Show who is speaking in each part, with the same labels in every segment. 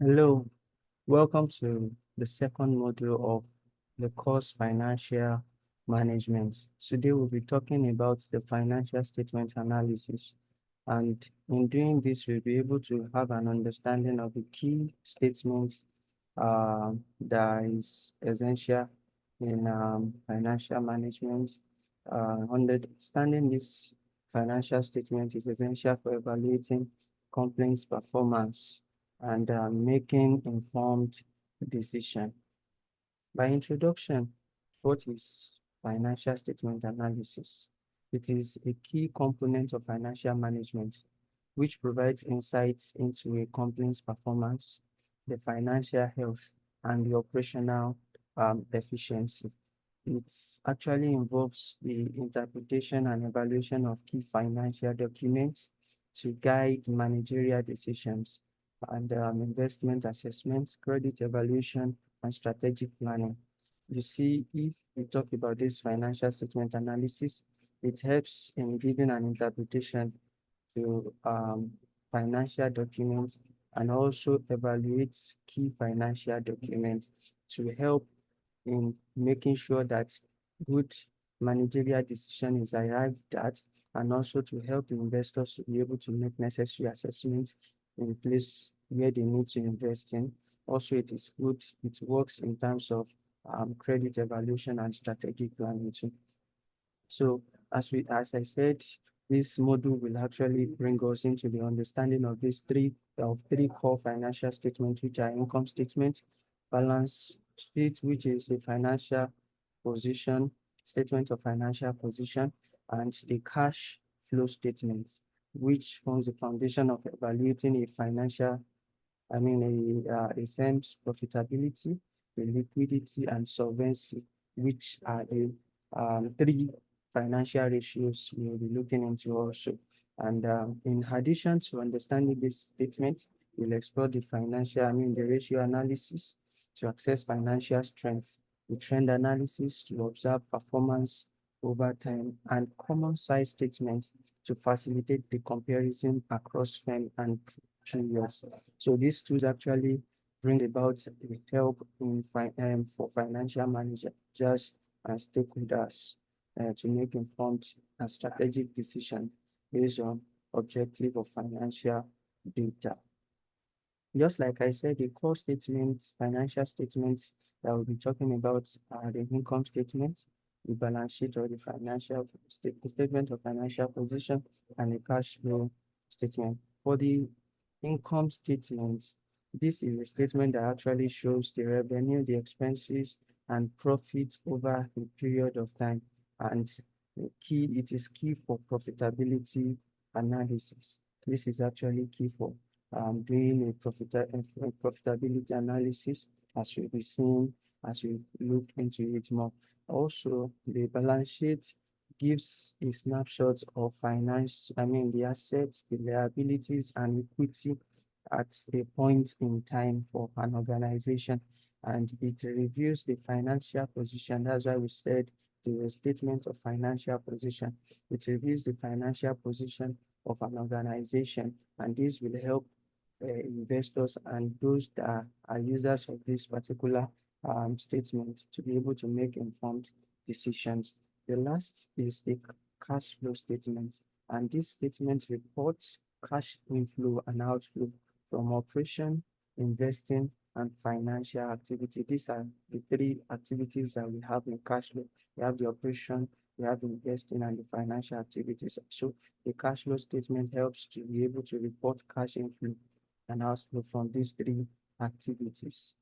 Speaker 1: Hello, welcome to the second module of the course Financial Management. Today we'll be talking about the financial statement analysis. And in doing this, we'll be able to have an understanding of the key statements that is essential in financial management. Understanding this financial statement is essential for evaluating company's performance and making informed decision. By introduction, what is financial statement analysis? It is a key component of financial management, which provides insights into a company's performance, the financial health, and the operational efficiency. It actually involves the interpretation and evaluation of key financial documents to guide managerial decisions and investment assessment, credit evaluation, and strategic planning. You see, if we talk about this financial statement analysis, it helps in giving an interpretation to financial documents and also evaluates key financial documents to help in making sure that good managerial decision is arrived at, and also to help the investors to be able to make necessary assessments in place where they need to invest in. Also, it is good, it works in terms of credit evaluation and strategic planning too. So as I said, this module will actually bring us into the understanding of these three core financial statements, which are income statement, balance sheet, which is a financial position, statement of financial position, and the cash flow statements, which forms the foundation of evaluating a financial, a firm's profitability, the liquidity, and solvency, which are the three financial ratios we will be looking into also. And in addition to understanding this statement, we'll explore the the ratio analysis to assess financial strengths, the trend analysis to observe performance over time, and common size statements to facilitate the comparison across firm and years. So these tools actually bring about the help in for financial managers and stakeholders to make informed and strategic decisions based on objective of financial data. Just like I said, the core statements, financial statements that we'll be talking about are the income statement, the balance sheet or the financial statement of financial position, and the cash flow statement. For the income statements, this is a statement that actually shows the revenue, the expenses, and profits over a period of time. And it is key for profitability analysis. This is actually key for doing a profitability analysis, as you'll be seeing as we look into it more. Also, the balance sheet gives a snapshot of the assets, the liabilities, and equity at a point in time for an organization. And it reviews the financial position. That's why we said the statement of financial position. It reviews the financial position of an organization, and this will help investors and those that are users of this particular statement to be able to make informed decisions. The last is the cash flow statement, and this statement reports cash inflow and outflow from operation, investing, and financial activity. These are the three activities that we have in cash flow. We have the operation, we have investing, and the financial activities. So the cash flow statement helps to be able to report cash inflow and outflow from these three activities.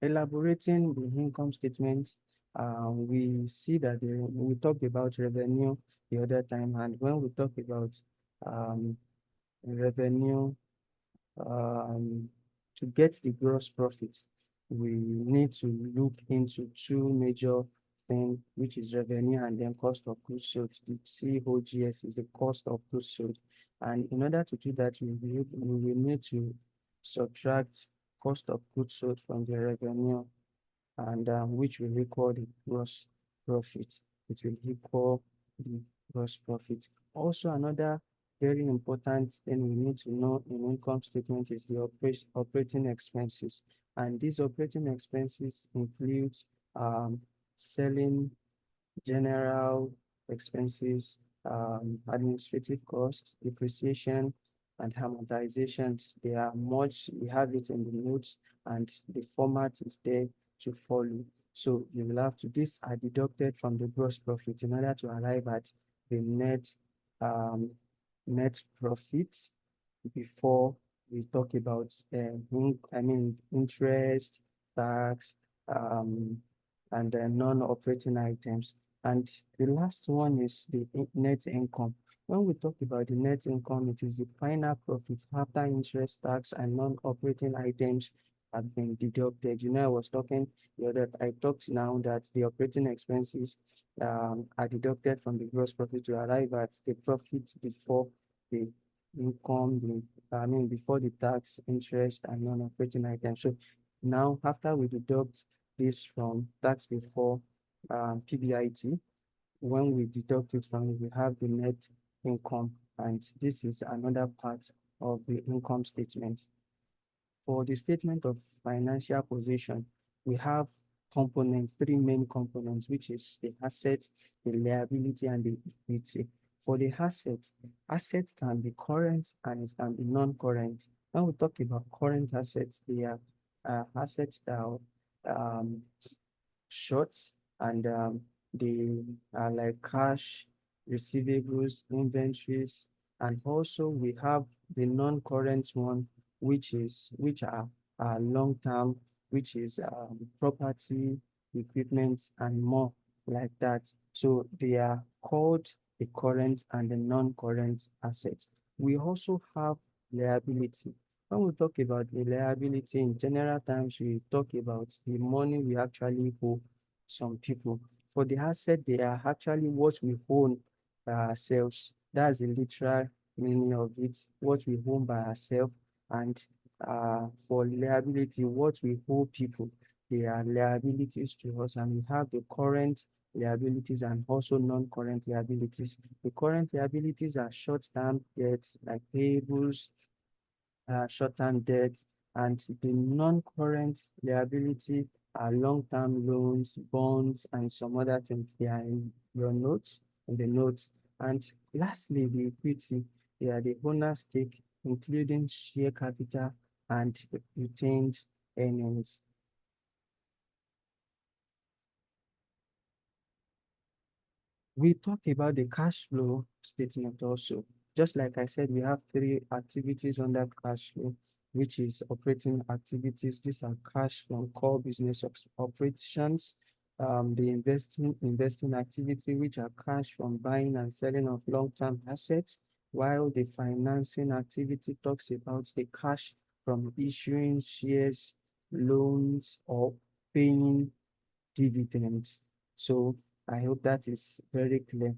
Speaker 1: Elaborating the income statement, we see that we talked about revenue the other time, and when we talk about revenue, to get the gross profits, we need to look into two major things, which is revenue and then cost of goods sold. The COGS is the cost of goods sold. And in order to do that, we will need to subtract cost of goods sold from the revenue, and which will equal the gross profit. It will equal the gross profit. Also, another very important thing we need to know in income statement is the operating expenses. And these operating expenses include selling, general expenses, administrative costs, depreciation, and amortizations. They are much, we have it in the notes, and the format is there to follow. So you will have to, these are deducted from the gross profit in order to arrive at the um, net profit before we talk about, interest, tax, um, and non-operating items. And the last one is the net income. When we talk about the net income, it is the final profit after interest, tax, and non-operating items have been deducted. I was talking I talked now that the operating expenses are deducted from the gross profit to arrive at the profit before the income, before the tax, interest, and non-operating items. So now, after we deduct this from tax before PBIT, when we deduct it from it, we have the net income, and this is another part of the income statement. For the statement of financial position, we have components, three main components, which is the assets, the liability, and the equity. For the assets, assets can be current and it can be non-current. When we talk about current assets, they are assets that are short, and they are like cash, receivables, inventories, and also we have the non-current one, which are long-term, which is property, equipment, and more like that. So they are called the current and the non-current assets. We also have liability. When we talk about the liability in general terms, we talk about the money we actually owe some people. For the asset, they are actually what we own by ourselves. That's the literal meaning of it, what we own by ourselves. And for liability, what we owe people, they are liabilities to us. And we have the current liabilities and also non-current liabilities. The current liabilities are short-term debts like payables, short-term debts, and the non-current liability are long-term loans, bonds, and some other things. They are in your notes, in the notes. And lastly, the equity, they are the owner's stake, including share capital and retained earnings. We talk about the cash flow statement also. Just like I said, we have three activities under cash flow, which is operating activities. These are cash from core business operations, the investing activity, which are cash from buying and selling of long-term assets, while the financing activity talks about the cash from issuing shares, loans, or paying dividends. So I hope that is very clear.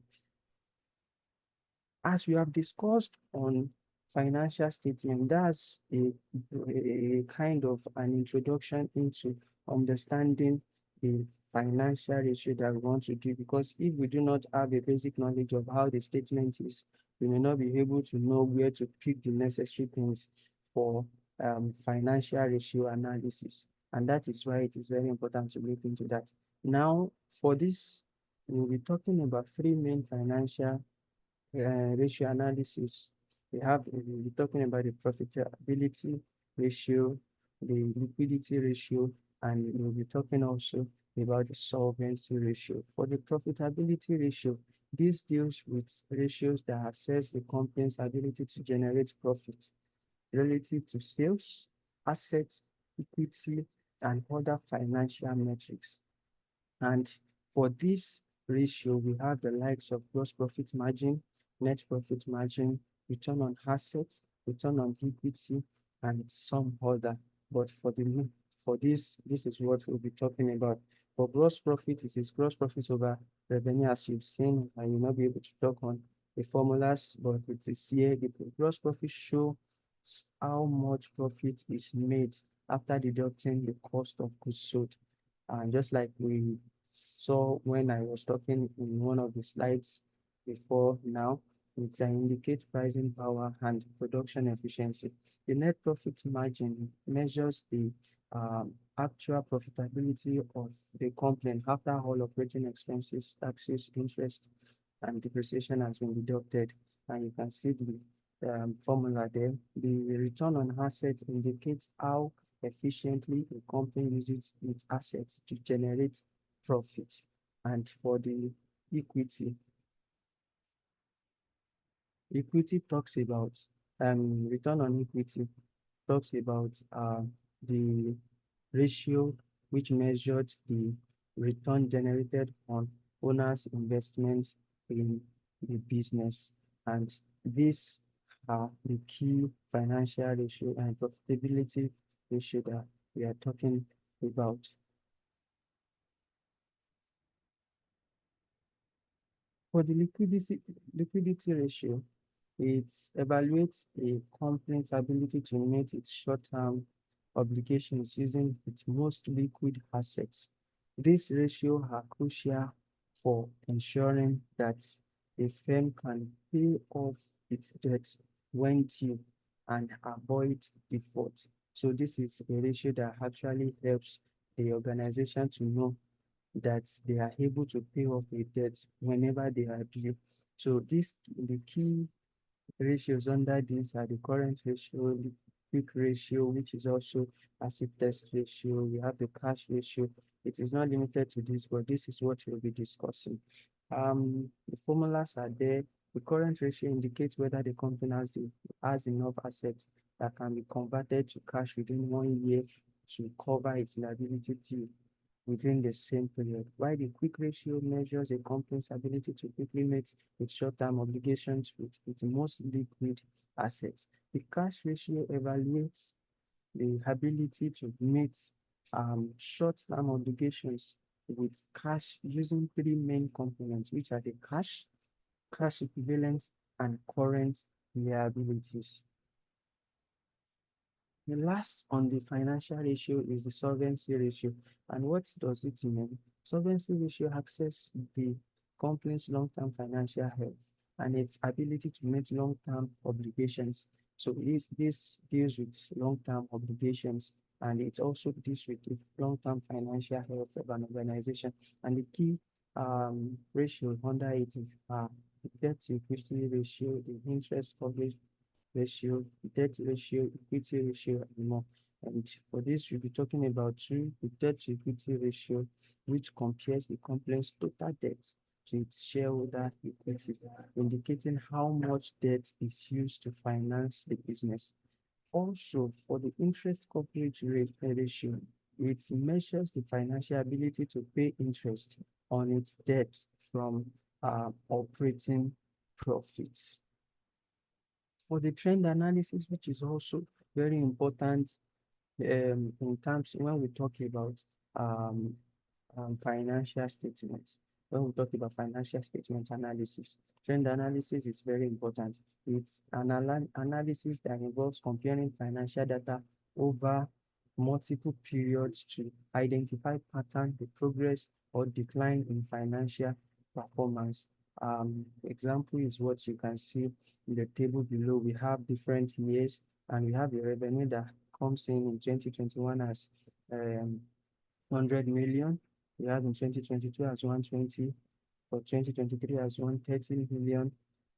Speaker 1: As we have discussed on financial statement, that's a kind of an introduction into understanding the financial ratio that we want to do, because if we do not have a basic knowledge of how the statement is, we may not be able to know where to pick the necessary things for financial ratio analysis. And that is why it is very important to look into that. Now, for this, we'll be talking about three main financial ratio analysis. We'll be talking about the profitability ratio, the liquidity ratio, and we'll be talking also about the solvency ratio. For the profitability ratio, this deals with ratios that assess the company's ability to generate profit relative to sales, assets, equity, and other financial metrics. And for this ratio, we have the likes of gross profit margin, net profit margin, return on assets, return on equity, and some other. But for this is what we'll be talking about. For gross profit, it is gross profit over revenue, as you've seen. I will not be able to talk on the formulas, but it is here. The gross profit shows how much profit is made after deducting the cost of goods sold. And just like we saw when I was talking in one of the slides before now, It indicates pricing power and production efficiency. The net profit margin measures the actual profitability of the company after all operating expenses, taxes, interest, and depreciation has been deducted. And you can see the formula there. The return on assets indicates how efficiently a company uses its assets to generate profit. And for the equity, equity talks about return on equity talks about the ratio which measured the return generated on owners' investments in the business. And these are the key financial ratio and profitability ratio that we are talking about. For the liquidity ratio, it evaluates a company's ability to meet its short-term obligations using its most liquid assets. This ratio are crucial for ensuring that a firm can pay off its debts when due and avoid default. So this is a ratio that actually helps the organization to know that they are able to pay off a debt whenever they are due. So the key ratios under this are the current ratio, the quick ratio, which is also acid test ratio. We have the cash ratio. It is not limited to this, but this is what we'll be discussing. The formulas are there. The current ratio indicates whether the company has enough assets that can be converted to cash within 1 year to cover its liability due within the same period, while the quick ratio measures a company's ability to quickly meet its short-term obligations with its most liquid assets. The cash ratio evaluates the ability to meet short-term obligations with cash using three main components, which are the cash equivalents, and current liabilities. The last on the financial ratio is the solvency ratio. And what does it mean? Solvency ratio assesses the company's long-term financial health and its ability to meet long-term obligations. So this deals with long-term obligations, and it also deals with the long-term financial health of an organization. And the key ratio under it is debt to equity ratio, the interest coverage ratio, debt ratio, equity ratio, and more. And for this, we'll be talking about the debt to equity ratio, which compares the company's total debt to its shareholder equity, indicating how much debt is used to finance the business. Also, for the interest coverage ratio, it measures the financial ability to pay interest on its debts from operating profits. For the trend analysis, which is also very important in terms when we talk about financial statements. When we talk about financial statement analysis, trend analysis is very important. It's an analysis that involves comparing financial data over multiple periods to identify pattern, the progress or decline in financial performance. Example is what you can see in the table below. We have different years, and we have the revenue that comes in 2021 as 100 million. We have in 2022 as 120, for 2023 as 130 million,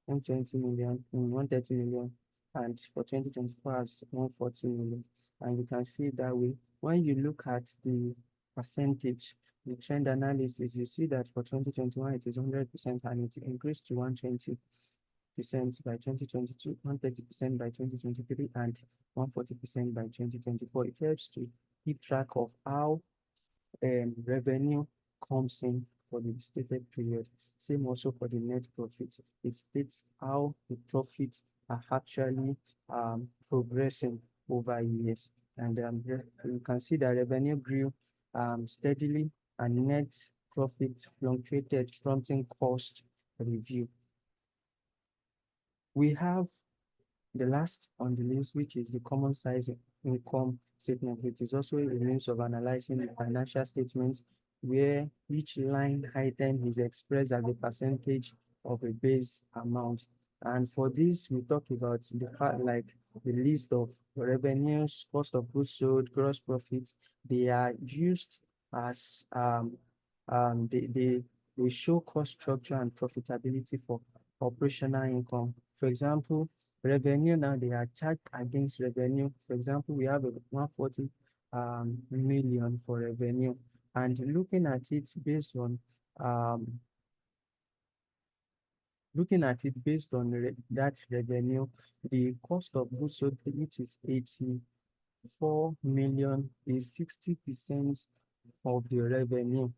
Speaker 1: 120 million, 130 million, and for 2024 as 140 million. And you can see that way. When you look at the percentage, the trend analysis, you see that for 2021 it is 100% and it increased to 120% by 2022, 130% by 2023, and 140% by 2024. It helps to keep track of how revenue comes in for the stated period. Same also for the net profit. It states how the profits are actually progressing over years. And you can see that revenue grew steadily and net profit fluctuated, prompting cost review. We have the last on the list, which is the common size income statement. It is also a means of analyzing the financial statements where each line item is expressed as a percentage of a base amount. And for this, we talk about the fact like the list of revenues, cost of goods sold, gross profits. They are used as um, they, they, they show cost structure and profitability for operational income. For example, revenue now they are charged against revenue. For example, we have a 140 million for revenue, and um, looking at it based on that revenue, the cost of goods sold, which is 84 million, is 60% of the revenue.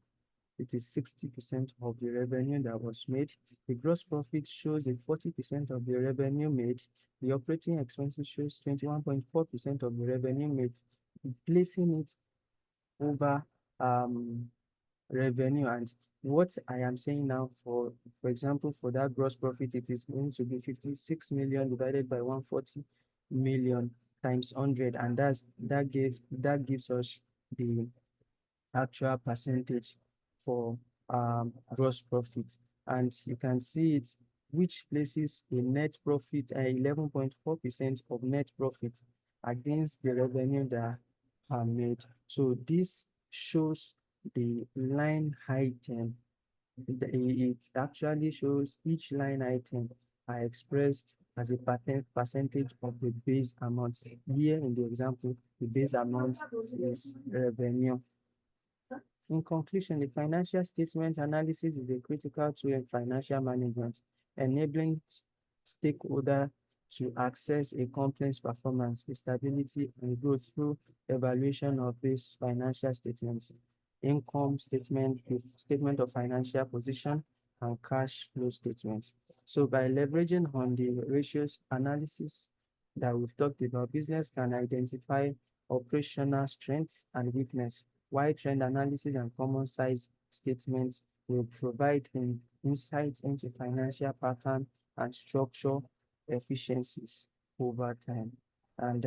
Speaker 1: It is 60% of the revenue that was made. The gross profit shows a 40% of the revenue made. The operating expenses shows 21.4% of the revenue made, placing it over revenue. And what I am saying now, for example, for that gross profit, it is going to be 56 million divided by 140 million times 100, and that gives us the actual percentage for gross profit. And you can see it, which places a net profit at 11.4% of net profit against the revenue that are made. So this shows the line item. It actually shows each line item are expressed as a percentage of the base amount. Here in the example, the base amount is revenue. In conclusion, the financial statement analysis is a critical tool in financial management, enabling stakeholders to access a company's performance, stability, and growth through evaluation of these financial statements, income statement, statement of financial position, and cash flow statements. So by leveraging on the ratios analysis that we've talked about, business can identify operational strengths and weakness, while trend analysis and common size statements will provide insights into financial pattern and structure efficiencies over time. And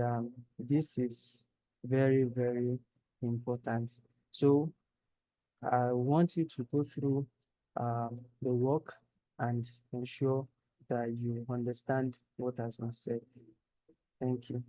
Speaker 1: this is very, very important. So I want you to go through the work and ensure that you understand what has been said. Thank you.